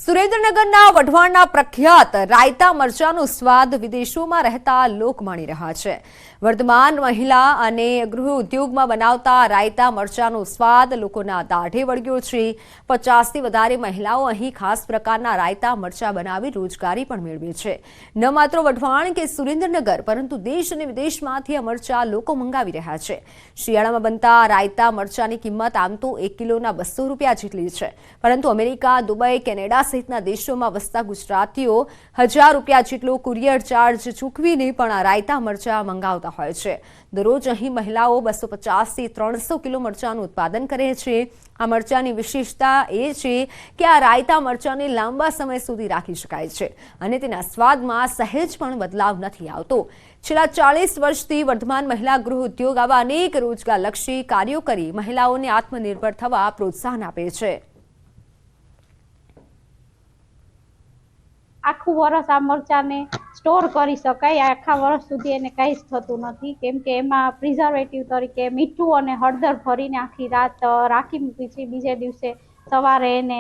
સુરેન્દ્રનગરના વઢવાણના પ્રખ્યાત રાયતા મરચાનો સ્વાદ વિદેશોમાં રહેતા લોક માણી રહ્યા છે। વર્તમાન મહિલા અને ગૃહ ઉદ્યોગમાં બનાવતા રાયતા મરચાનો સ્વાદ લોકોના દાઢે વળગ્યો છે। 50થી વધારે મહિલાઓ અહીં ખાસ પ્રકારના રાયતા મરચા બનાવી રોજગારી પણ મેળવે છે। ન માત્ર વઢવાણ કે સુરેન્દ્રનગર પરંતુ દેશ અને વિદેશમાંથી આ મરચા લોકો મંગાવી રહ્યા છે। શિયાળામાં બનતા રાયતા મરચાની કિંમત આમ તો 1 કિલોના 200 રૂપિયા જેટલી છે, પરંતુ અમેરિકા, દુબઈ, કેનેડા સહિતના દેશોમાં વસતા ગુજરાતીઓ 1000 રૂપિયા જેટલો કુરિયર ચાર્જ ચૂકવીને પણ આ રાયતા મરચા મંગાવતા હોય છે। દરરોજ અહીં મહિલાઓ 250થી 300 કિલો મરચાનું ઉત્પાદન કરે છે। આ મરચાની વિશેષતા એ છે કે આ રાયતા મરચાને લાંબા સમય સુધી રાખી શકાય છે અને તેના સ્વાદમાં સહેજ પણ બદલાવ નથી આવતો। છેલ્લા 40 વર્ષથી વર્તમાન મહિલા ગૃહ ઉદ્યોગ આવા અનેક રોજગારલક્ષી કાર્યો કરી મહિલાઓને આત્મનિર્ભર થવા પ્રોત્સાહન આપે છે। આખું વર્ષ આ મરચાને સ્ટોર કરી શકાય। આખા વર્ષ સુધી એને કંઈ જ થતું નથી, કેમ કે એમાં પ્રિઝર્વેટિવ તરીકે મીઠું અને હળદર ભરીને આખી રાત રાખી મૂકી છે। બીજે દિવસે સવારે એને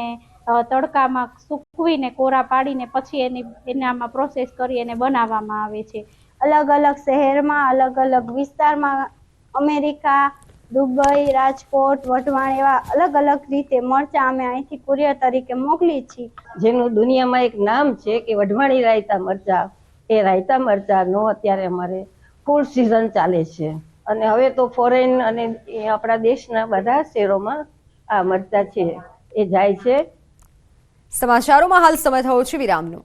તડકામાં સૂકવીને કોરા પાડીને પછી એનામાં પ્રોસેસ કરી એને બનાવવામાં આવે છે। અલગ અલગ શહેરમાં, અલગ અલગ વિસ્તારમાં, અમેરિકા, દુબઈ, રાજકોટ, વઢવાણ એવા અલગ અલગ રીતે મરચાં અમે અહીંથી કુરિયર તરીકે મોકલી છીએ, જેનું દુનિયામાં એક નામ છે કે વઢવાણી રાયતા મરચા। એ રાયતા મરચાનો અત્યારે અમારે ફૂલ સિઝન ચાલે છે અને હવે તો ફોરેન અને આપણા દેશના બધા શહેરોમાં આ મરચા છે એ જાય છે। સમાચારોમાં હાલ સમય થયો છે વિરામનો।